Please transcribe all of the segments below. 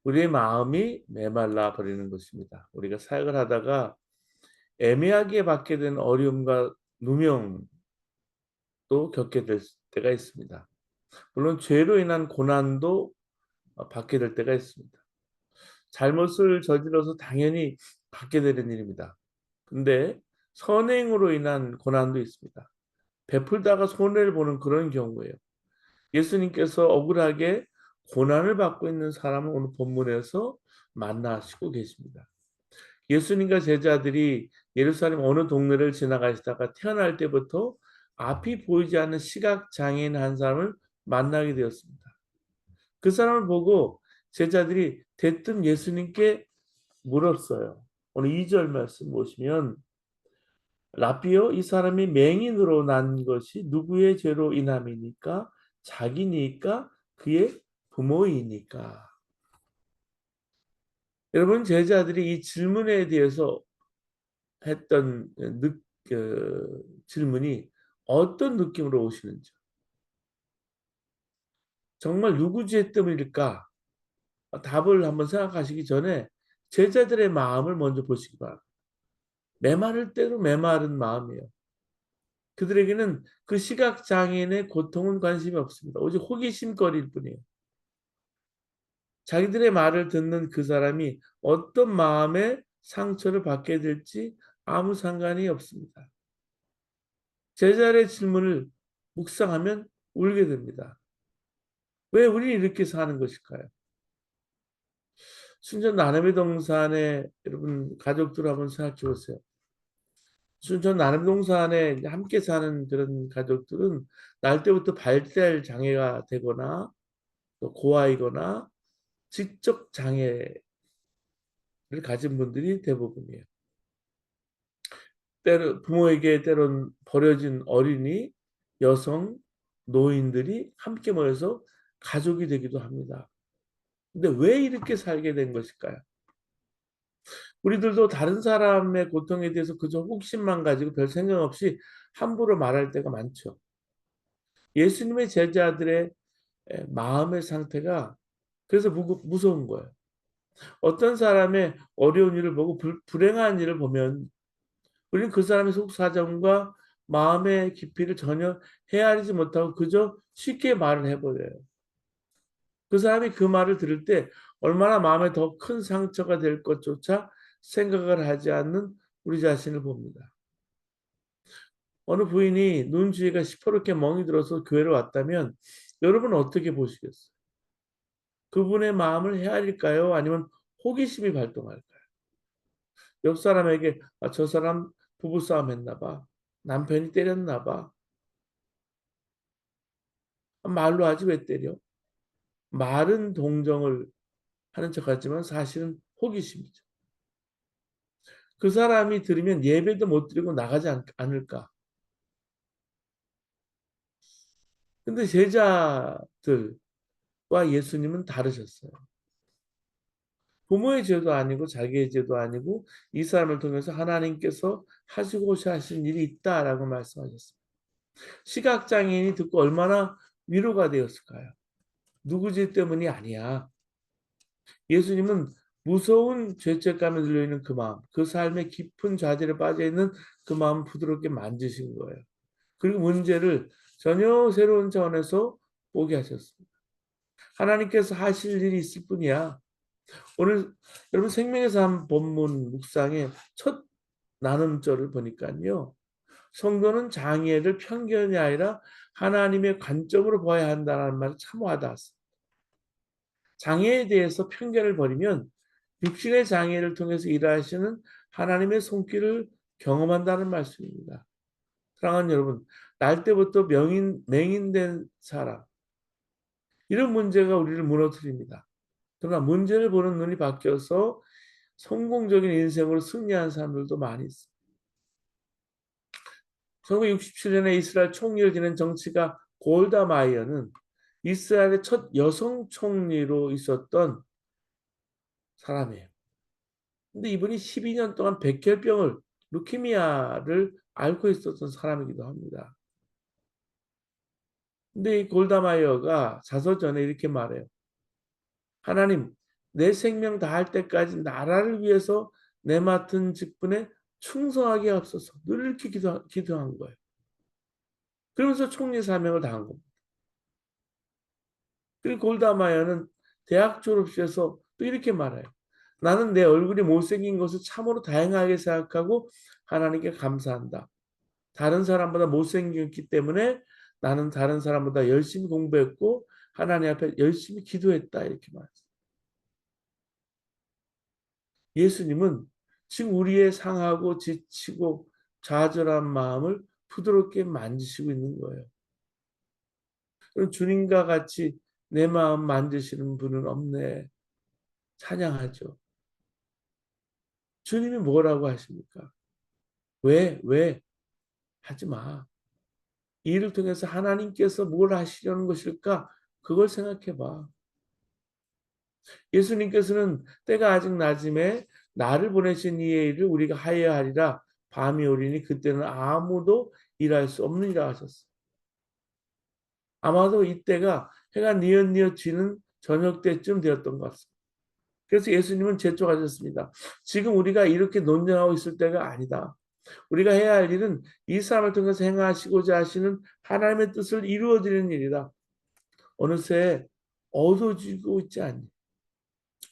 우리의 마음이 메말라 버리는 것입니다. 우리가 사역을 하다가 애매하게 받게 된 어려움과 누명도 겪게 될 때가 있습니다. 물론 죄로 인한 고난도 받게 될 때가 있습니다. 잘못을 저질러서 당연히 받게 되는 일입니다. 근데 선행으로 인한 고난도 있습니다. 베풀다가 손해를 보는 그런 경우예요. 예수님께서 억울하게 고난을 받고 있는 사람을 오늘 본문에서 만나시고 계십니다. 예수님과 제자들이 예루살렘 어느 동네를 지나가시다가 태어날 때부터 앞이 보이지 않는 시각장애인 한 사람을 만나게 되었습니다. 그 사람을 보고 제자들이 대뜸 예수님께 물었어요. 오늘 2절 말씀 보시면 라비여 이 사람이 맹인으로 난 것이 누구의 죄로 인함이니까 자기니까 그의 부모이니까. 여러분 제자들이 이 질문에 대해서 했던 질문이 어떤 느낌으로 오시는지 정말 누구 죄 때문일까? 답을 한번 생각하시기 전에 제자들의 마음을 먼저 보시기 바랍니다. 메마를 대로 메마른 마음이에요. 그들에게는 그 시각장애인의 고통은 관심이 없습니다. 오직 호기심거리일 뿐이에요. 자기들의 말을 듣는 그 사람이 어떤 마음의 상처를 받게 될지 아무 상관이 없습니다. 제자의 질문을 묵상하면 울게 됩니다. 왜 우리는 이렇게 사는 것일까요? 순천 나눔의 동산에 여러분 가족들 한번 생각해 보세요. 순천 나눔 동산에 함께 사는 그런 가족들은 날 때부터 발달 장애가 되거나 또 고아이거나 지적 장애를 가진 분들이 대부분이에요. 때로 부모에게 때론 버려진 어린이, 여성, 노인들이 함께 모여서 가족이 되기도 합니다. 근데 왜 이렇게 살게 된 것일까요? 우리들도 다른 사람의 고통에 대해서 그저 호기심만 가지고 별 생각 없이 함부로 말할 때가 많죠. 예수님의 제자들의 마음의 상태가 그래서 무서운 거예요. 어떤 사람의 어려운 일을 보고 불행한 일을 보면 우리는 그 사람의 속 사정과 마음의 깊이를 전혀 헤아리지 못하고 그저 쉽게 말을 해버려요. 그 사람이 그 말을 들을 때 얼마나 마음에 더 큰 상처가 될 것조차 생각을 하지 않는 우리 자신을 봅니다. 어느 부인이 눈주위가 시퍼렇게 멍이 들어서 교회를 왔다면 여러분은 어떻게 보시겠어요? 그분의 마음을 헤아릴까요? 아니면 호기심이 발동할까요? 옆 사람에게 저 사람 부부싸움 했나 봐. 남편이 때렸나 봐. 말로 하지 왜 때려? 말은 동정을 하는 척하지만 사실은 호기심이죠. 그 사람이 들으면 예배도 못 드리고 나가지 않을까? 근데 제자들과 예수님은 다르셨어요. 부모의 죄도 아니고 자기의 죄도 아니고 이 사람을 통해서 하나님께서 하시고자 하신 일이 있다라고 말씀하셨습니다. 시각장애인이 듣고 얼마나 위로가 되었을까요? 누구 죄 때문이 아니야. 예수님은 무서운 죄책감에 들려있는 그 마음, 그 삶의 깊은 좌절에 빠져있는 그 마음을 부드럽게 만지신 거예요. 그리고 문제를 전혀 새로운 차원에서 보게 하셨습니다. 하나님께서 하실 일이 있을 뿐이야. 오늘 여러분 생명의 삶 본문 묵상의 첫 나눔절을 보니까요. 성도는 장애를 편견이 아니라 하나님의 관점으로 봐야 한다는 말이 참 와닿았어요. 장애에 대해서 편견을 버리면 육신의 장애를 통해서 일하시는 하나님의 손길을 경험한다는 말씀입니다. 사랑하는 여러분, 날 때부터 맹인된 사람, 이런 문제가 우리를 무너뜨립니다. 그러나 문제를 보는 눈이 바뀌어서 성공적인 인생으로 승리한 사람들도 많이 있습니다. 1967년에 이스라엘 총리를 지낸 정치가 골다 마이어는 이스라엘의 첫 여성 총리로 있었던 사람이에요. 근데 이분이 12년 동안 백혈병을 루키미아를 앓고 있었던 사람이기도 합니다. 근데 이 골다 마이어가 자서전에 이렇게 말해요. 하나님, 내 생명 다할 때까지 나라를 위해서 내 맡은 직분에 충성하게 하옵소서. 늘 이렇게 기도한 거예요. 그러면서 총리 사명을 다한 겁니다. 그리고 골다 마이어는 대학 졸업시에서 또 이렇게 말해요. 나는 내 얼굴이 못생긴 것을 참으로 다행하게 생각하고 하나님께 감사한다. 다른 사람보다 못생겼기 때문에 나는 다른 사람보다 열심히 공부했고 하나님 앞에 열심히 기도했다. 이렇게 말했어요. 예수님은 지금 우리의 상하고 지치고 좌절한 마음을 부드럽게 만지시고 있는 거예요. 그럼 주님과 같이 내 마음 만지시는 분은 없네. 찬양하죠. 주님이 뭐라고 하십니까? 왜? 하지 마. 이 일을 통해서 하나님께서 뭘 하시려는 것일까? 그걸 생각해 봐. 예수님께서는 때가 아직 낮음에 나를 보내신 이의 일을 우리가 하여야 하리라. 밤이 오리니 그때는 아무도 일할 수 없느니라 하셨어요. 아마도 이때가 해가 뉘엿뉘엿 지는 저녁 때쯤 되었던 것 같습니다. 그래서 예수님은 재촉하셨습니다. 지금 우리가 이렇게 논쟁하고 있을 때가 아니다. 우리가 해야 할 일은 이 사람을 통해서 행하시고자 하시는 하나님의 뜻을 이루어드리는 일이다. 어느새 어두워지고 있지 않니?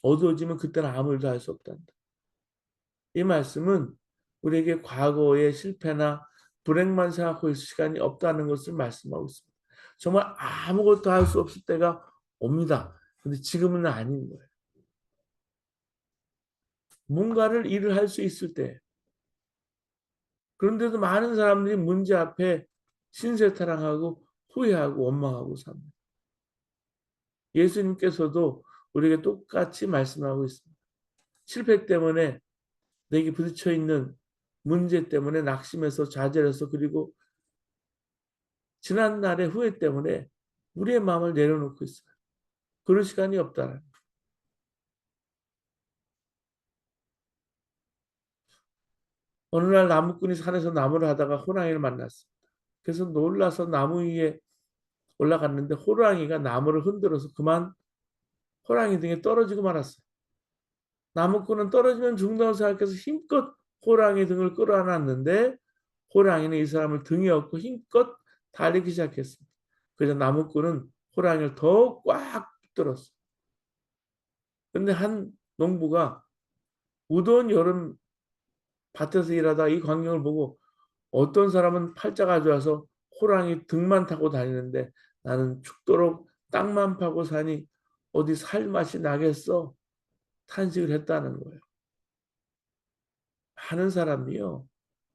어두워지면 그때는 아무 일도 할 수 없단다. 이 말씀은 우리에게 과거의 실패나 불행만 생각하고 있을 시간이 없다는 것을 말씀하고 있습니다. 정말 아무것도 할 수 없을 때가 옵니다. 근데 지금은 아닌 거예요. 뭔가를 일을 할 수 있을 때. 그런데도 많은 사람들이 문제 앞에 신세타랑하고 후회하고 원망하고 삽니다. 예수님께서도 우리에게 똑같이 말씀하고 있습니다. 실패 때문에 내게 부딪혀 있는 문제 때문에 낙심해서 좌절해서 그리고 지난 날의 후회 때문에 우리의 마음을 내려놓고 있어요. 그럴 시간이 없다는. 어느 날 나무꾼이 산에서 나무를 하다가 호랑이를 만났습니다. 그래서 놀라서 나무 위에 올라갔는데 호랑이가 나무를 흔들어서 그만 호랑이 등에 떨어지고 말았어요. 나무꾼은 떨어지면 죽는다고 생각해서 힘껏 호랑이 등을 끌어안았는데 호랑이는 이 사람을 등에 업고 힘껏 달리기 시작했습니다. 그래서 나무꾼은 호랑이를 더 꽉 붙들었어요. 근데 한 농부가 무더운 여름 밭에서 일하다 이 광경을 보고 어떤 사람은 팔자가 좋아서 호랑이 등만 타고 다니는데 나는 죽도록 땅만 파고 사니 어디 살 맛이 나겠어? 탄식을 했다는 거예요. 많은 사람이요.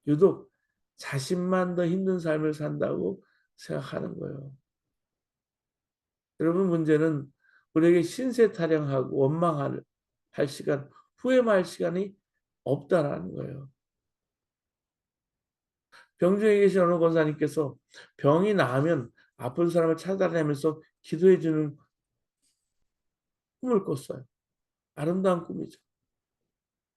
유독 자신만 더 힘든 삶을 산다고 생각하는 거예요. 여러분 문제는 우리에게 신세 타령하고 원망할 시간, 후회할 시간이 없다라는 거예요. 병중에 계신 어느 권사님께서 병이 나으면 아픈 사람을 찾아다니면서 기도해 주는 꿈을 꿨어요. 아름다운 꿈이죠.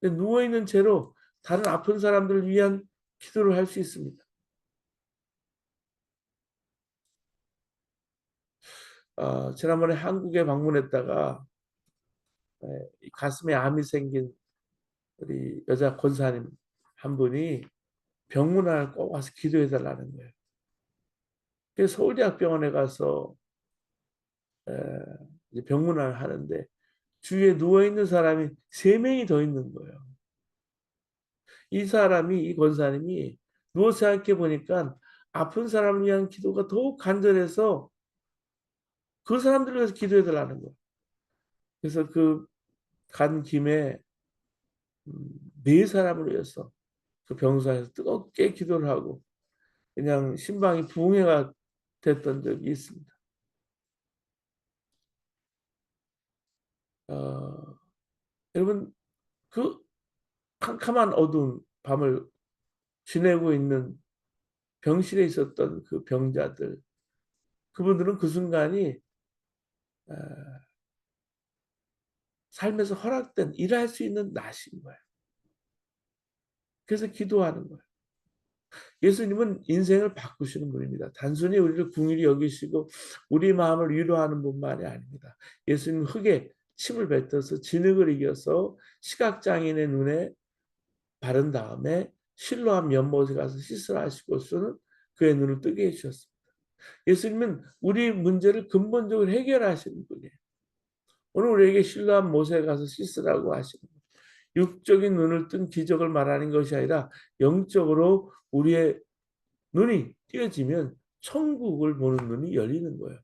근데 누워있는 채로 다른 아픈 사람들을 위한 기도를 할 수 있습니다. 지난번에 한국에 방문했다가 가슴에 암이 생긴 우리 여자 권사님 한 분이 병문안을 꼭 와서 기도해 달라는 거예요. 그래서 서울대학병원에 가서 이제 병문안을 하는데 주위에 누워있는 사람이 3명이 더 있는 거예요. 이 사람이, 이 권사님이 누워 생각해 보니까 아픈 사람을 위한 기도가 더욱 간절해서 그 사람들을 위해서 기도해 달라는 거예요. 그래서 그 간 김에 4사람을 위해서 그 병사에서 뜨겁게 기도를 하고 그냥 심방이 부흥회가 됐던 적이 있습니다. 여러분 그 캄캄한 어두운 밤을 지내고 있는 병실에 있었던 그 병자들 그분들은 그 순간이 어, 삶에서 허락된 일할 수 있는 낮인 거예요. 그래서 기도하는 거예요. 예수님은 인생을 바꾸시는 분입니다. 단순히 우리를 긍휼히 여기시고 우리 마음을 위로하는 분만이 아닙니다. 예수님 흙에 침을 뱉어서 진흙을 이겨서 시각장애인의 눈에 바른 다음에 실로암 연못에 가서 씻으라 하시고서는 그의 눈을 뜨게 해주셨습니다. 예수님은 우리 문제를 근본적으로 해결하시는 분이에요. 오늘 우리에게 실로암 못에 가서 씻으라고 하시는 거예요. 육적인 눈을 뜬 기적을 말하는 것이 아니라 영적으로 우리의 눈이 띄어지면 천국을 보는 눈이 열리는 거예요.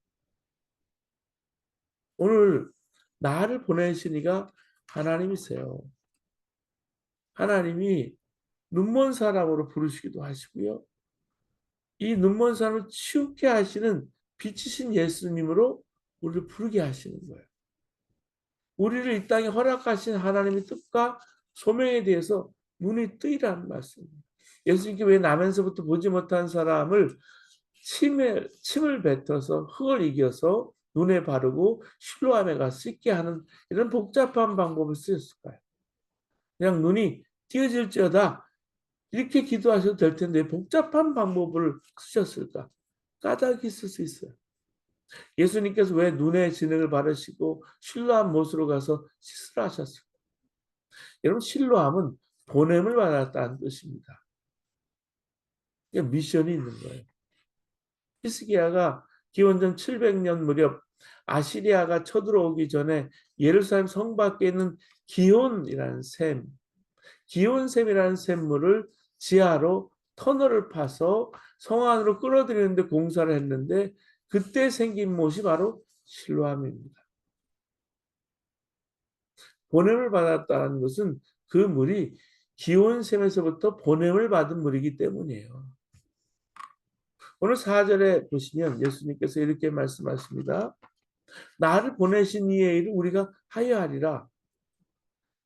오늘 나를 보내신 이가 하나님이세요. 하나님이 눈먼 사람으로 부르시기도 하시고요. 이 눈먼 사람을 치우게 하시는 빛이신 예수님으로 우리를 부르게 하시는 거예요. 우리를 이 땅에 허락하신 하나님의 뜻과 소명에 대해서 눈이 뜨이라는 말씀입니다. 예수님께 왜 나면서부터 보지 못한 사람을 침을 뱉어서 흙을 이겨서 눈에 바르고 실로암에 가서 씻게 하는 이런 복잡한 방법을 쓰셨을까요? 그냥 눈이 띄어질지어다 이렇게 기도하셔도 될 텐데 복잡한 방법을 쓰셨을까? 까닭이 있을 수 있어요. 예수님께서 왜 눈에 진흙을 바르시고 실로암 못으로 가서 씻으라 하셨을까? 여러분 실로암은 보냄을 받았다는 뜻입니다. 미션이 있는 거예요. 히스기야가 기원전 700년 무렵 아시리아가 쳐들어오기 전에 예루살렘 성 밖에 있는 기온이라는 기온샘이라는 샘물을 지하로 터널을 파서 성 안으로 끌어들이는데 공사를 했는데 그때 생긴 못이 바로 실로암입니다. 보냄을 받았다는 것은 그 물이 기온샘에서부터 보냄을 받은 물이기 때문이에요. 오늘 4절에 보시면 예수님께서 이렇게 말씀하십니다. 나를 보내신 이의 일을 우리가 하여하리라.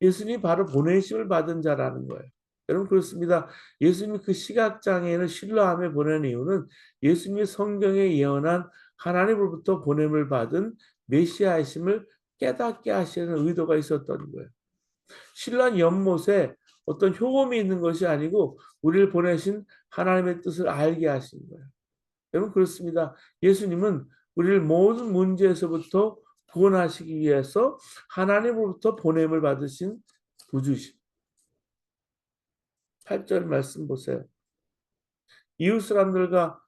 예수님이 바로 보내심을 받은 자라는 거예요. 여러분 그렇습니다. 예수님이 그 시각장애인을 실로암에 보낸 이유는 예수님이 성경에 예언한 하나님으로부터 보냄을 받은 메시아이심을 깨닫게 하시는 의도가 있었던 거예요. 신랑 연못에 어떤 효험이 있는 것이 아니고 우리를 보내신 하나님의 뜻을 알게 하신 거예요. 여러분 그렇습니다. 예수님은 우리를 모든 문제에서부터 구원하시기 위해서 하나님으로부터 보냄을 받으신 구주이십니다. 8절 말씀 보세요. 이웃 사람들과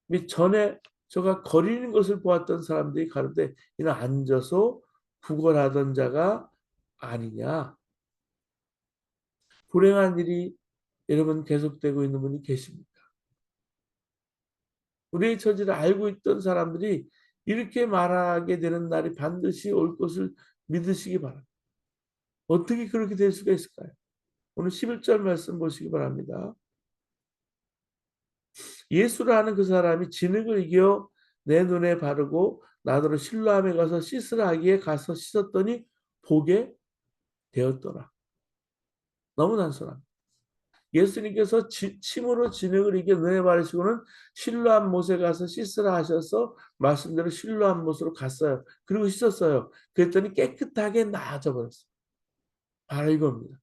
및 전에 저가 거리는 것을 보았던 사람들이 가로되 이는 앉아서 구걸하던 자가 아니냐. 불행한 일이 여러분 계속되고 있는 분이 계십니다. 우리의 처지를 알고 있던 사람들이 이렇게 말하게 되는 날이 반드시 올 것을 믿으시기 바랍니다. 어떻게 그렇게 될 수가 있을까요? 오늘 11절 말씀 보시기 바랍니다. 예수라는 그 사람이 진흙을 이겨 내 눈에 바르고 나더러 실로암에 가서 씻으라 하기에 가서 씻었더니 보게 되었더라. 너무 단순합니다. 예수님께서 침으로 진흙을 이겨 눈에 바르시고는 실로암 못에 가서 씻으라 하셔서 말씀대로 실로암 못으로 갔어요. 그리고 씻었어요. 그랬더니 깨끗하게 나아져 버렸어요. 바로 이겁니다.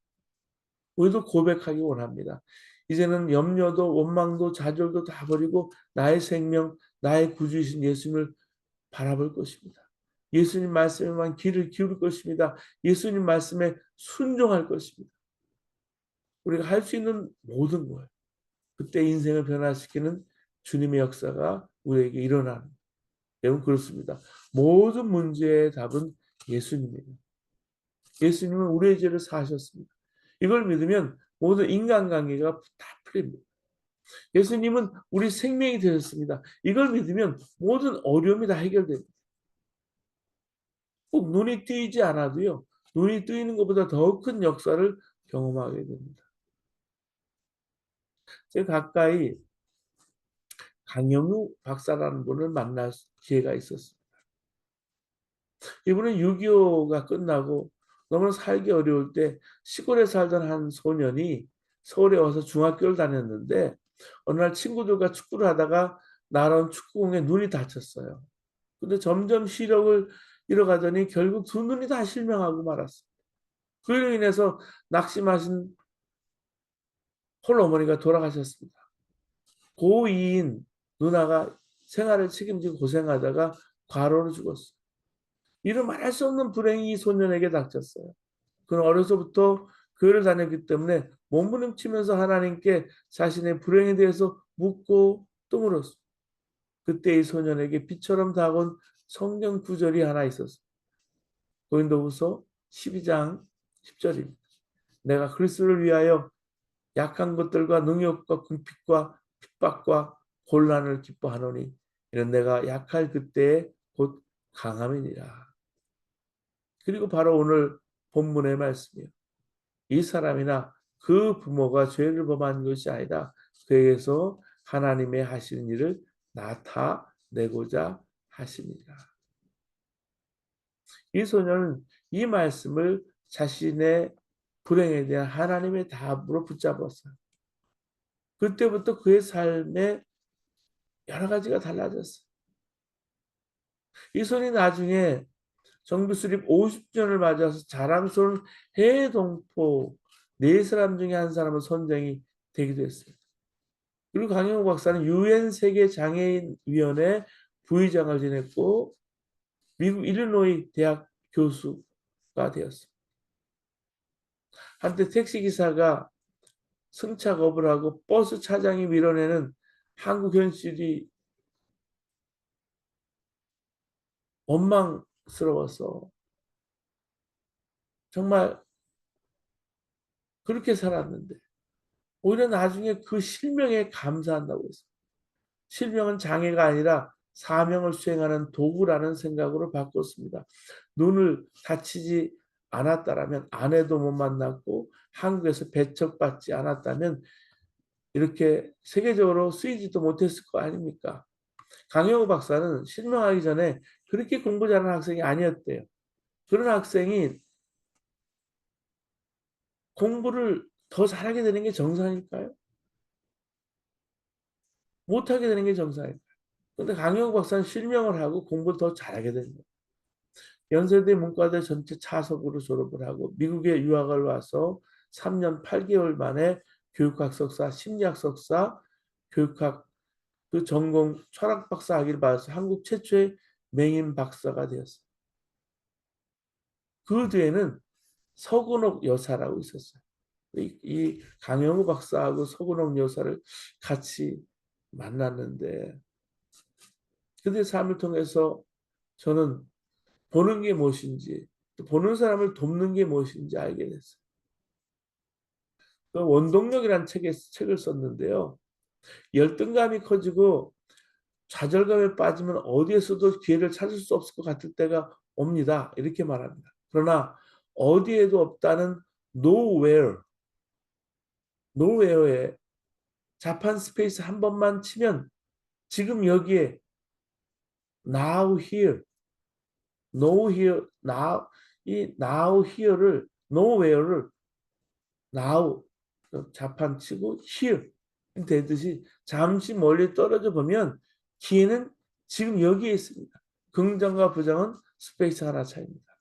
우리도 고백하기 원합니다. 이제는 염려도 원망도 좌절도 다 버리고 나의 생명, 나의 구주이신 예수님을 바라볼 것입니다. 예수님 말씀에만 귀를 기울일 것입니다. 예수님 말씀에 순종할 것입니다. 우리가 할 수 있는 모든 거예요. 그때 인생을 변화시키는 주님의 역사가 우리에게 일어나는. 여러분 그렇습니다. 모든 문제의 답은 예수님입니다. 예수님은 우리의 죄를 사하셨습니다. 이걸 믿으면 모든 인간관계가 다 풀립니다. 예수님은 우리 생명이 되셨습니다. 이걸 믿으면 모든 어려움이 다 해결됩니다. 꼭 눈이 뜨이지 않아도요. 눈이 뜨이는 것보다 더 큰 역사를 경험하게 됩니다. 제가 가까이 강영우 박사라는 분을 만날 기회가 있었습니다. 이분은 6.25가 끝나고 너무나 살기 어려울 때 시골에 살던 한 소년이 서울에 와서 중학교를 다녔는데 어느 날 친구들과 축구를 하다가 날아온 축구공에 눈이 다쳤어요. 근데 점점 시력을 잃어가더니 결국 두 눈이 다 실명하고 말았습니다. 그로 인해서 낙심하신 홀어머니가 돌아가셨습니다. 고2인 누나가 생활을 책임지고 고생하다가 과로로 죽었어요. 이루 말할 수 없는 불행이 이 소년에게 닥쳤어요. 그는 어려서부터 교회를 다녔기 때문에 몸부림치면서 하나님께 자신의 불행에 대해서 묻고 또 물었어요. 그때 이 소년에게 비처럼 다가온 성경 구절이 하나 있었어요. 고린도후서 12장 10절입니다. 내가 그리스도를 위하여 약한 것들과 능욕과 궁핍과 핍박과 혼란을 기뻐하노니 이는 내가 약할 그때에 곧 강함이니라. 그리고 바로 오늘 본문의 말씀이에요. 이 사람이나 그 부모가 죄를 범한 것이 아니라 그에게서 하나님의 하시는 일을 나타내고자 하십니다. 이 소년은 이 말씀을 자신의 불행에 대한 하나님의 답으로 붙잡았어요. 그때부터 그의 삶에 여러 가지가 달라졌어요. 이 소년이 나중에 정부 수립 50주년을 맞아서 자랑스러운 해외 동포 네 사람 중에 한 사람은 선정이 되기도 했어요. 그리고 강영욱 박사는 유엔 세계 장애인 위원회 부의장을 지냈고 미국 일리노이 대학 교수가 되었습니다. 한때 택시 기사가 승차 거부를 하고 버스 차장이 밀어내는 한국 현실이 원망스러워서 정말 그렇게 살았는데 오히려 나중에 그 실명에 감사한다고 했어요. 실명은 장애가 아니라 사명을 수행하는 도구라는 생각으로 바꿨습니다. 눈을 다치지 않았다라면 아내도 못 만났고 한국에서 배척받지 않았다면 이렇게 세계적으로 쓰이지도 못했을 거 아닙니까? 강영우 박사는 실명하기 전에 그렇게 공부 잘하는 학생이 아니었대요. 그런 학생이 공부를 더 잘하게 되는 게 정상일까요? 못하게 되는 게 정상일까요? 그런데 강영우 박사는 실명을 하고 공부를 더 잘하게 된 거예요. 연세대 문과대 전체 차석으로 졸업을 하고 미국에 유학을 와서 3년 8개월 만에 교육학 석사, 심리학 석사, 교육학 그 전공 철학 박사 학위를 받아서 한국 최초의 맹인 박사가 되었어요. 그 뒤에는 서근옥 여사라고 있었어요. 이 강영우 박사하고 서근옥 여사를 같이 만났는데 그들의 삶을 통해서 저는 보는 게 무엇인지 또 보는 사람을 돕는 게 무엇인지 알게 됐어요. 그 원동력이라는 책을 썼는데요. 열등감이 커지고 좌절감에 빠지면 어디에서도 기회를 찾을 수 없을 것 같을 때가 옵니다. 이렇게 말합니다. 그러나 어디에도 없다는 nowhere, nowhere에 자판 스페이스 한 번만 치면 지금 여기에 now here, no here, now 이 now here를 nowhere를 now 자판 치고 here 되듯이 잠시 멀리 떨어져 보면 기회는 지금 여기에 있습니다. 긍정과 부정은 스페이스 하나 차이입니다.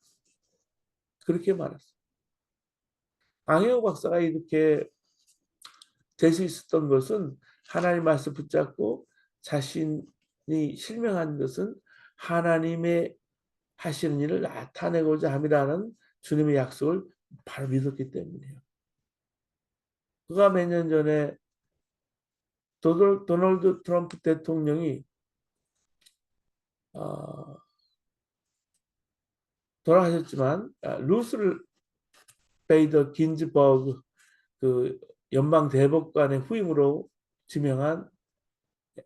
그렇게 말했어요. 강혜호 박사가 이렇게 될 수 있었던 것은 하나님 말씀 붙잡고 자신이 실명한 것은 하나님의 하시는 일을 나타내고자 함이라는 주님의 약속을 바로 믿었기 때문이에요. 그가 몇 년 전에 도널드 트럼프 대통령이 돌아가셨지만 루스 베이더 긴즈버그 그 연방 대법관의 후임으로 지명한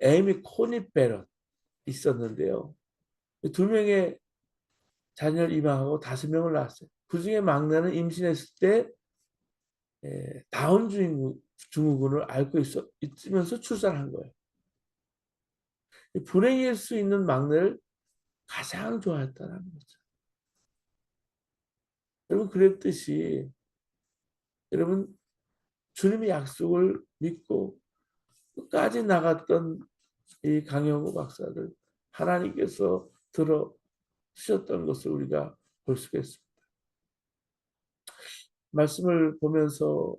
에이미 코니 베럿 있었는데요. 두 명의 자녀를 입양하고 5명을 낳았어요. 그 중에 막내는 임신했을 때 다운 증후군을 앓고 있으면서 출산한 거예요. 불행일 수 있는 막내를 가장 좋아했다는 거죠. 여러분 그랬듯이 여러분 주님의 약속을 믿고 끝까지 나갔던 이 강영우 박사를 하나님께서 들어주셨던 것을 우리가 볼 수가 있습니다. 말씀을 보면서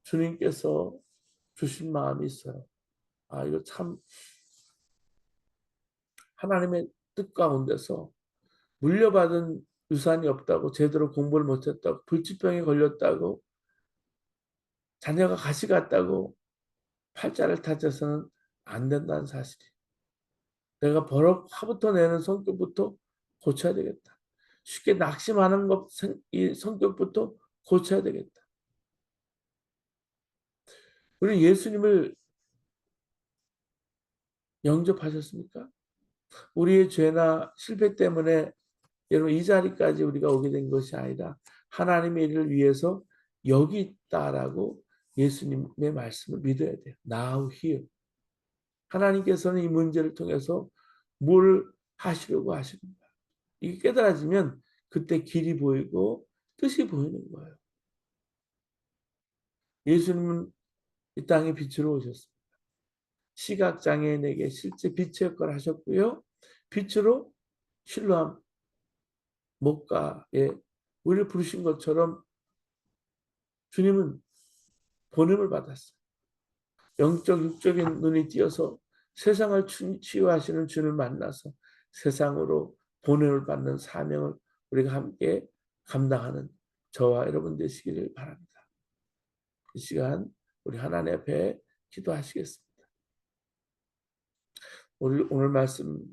주님께서 주신 마음이 있어요. 아, 이거 참 하나님의 뜻 가운데서 물려받은 유산이 없다고, 제대로 공부를 못했다고, 불치병에 걸렸다고, 자녀가 가시 갔다고 팔자를 탓해서는 안 된다는 사실이. 내가 버럭 화부터 내는 성격부터 고쳐야 되겠다. 쉽게 낙심하는 이 성격부터 고쳐야 되겠다. 우리 예수님을 영접하셨습니까? 우리의 죄나 실패 때문에 여러분 이 자리까지 우리가 오게 된 것이 아니라 하나님의 일을 위해서 여기 있다라고 예수님의 말씀을 믿어야 돼요. Now here. 하나님께서는 이 문제를 통해서 뭘 하시려고 하시는가. 이게 깨달아지면 그때 길이 보이고 뜻이 보이는 거예요. 예수님은 이 땅에 빛으로 오셨습니다. 시각장애인에게 실제 빛의 역할을 하셨고요. 빛으로 실로암 목가에 우리를 부르신 것처럼 주님은 본음을 받았어요. 영적 육적인 눈이 띄어서 세상을 치유하시는 주를 만나서 세상으로 본음을 받는 사명을 우리가 함께 감당하는 저와 여러분 되시기를 바랍니다. 이 시간 우리 하나님 앞에 기도하시겠습니다. 오늘 말씀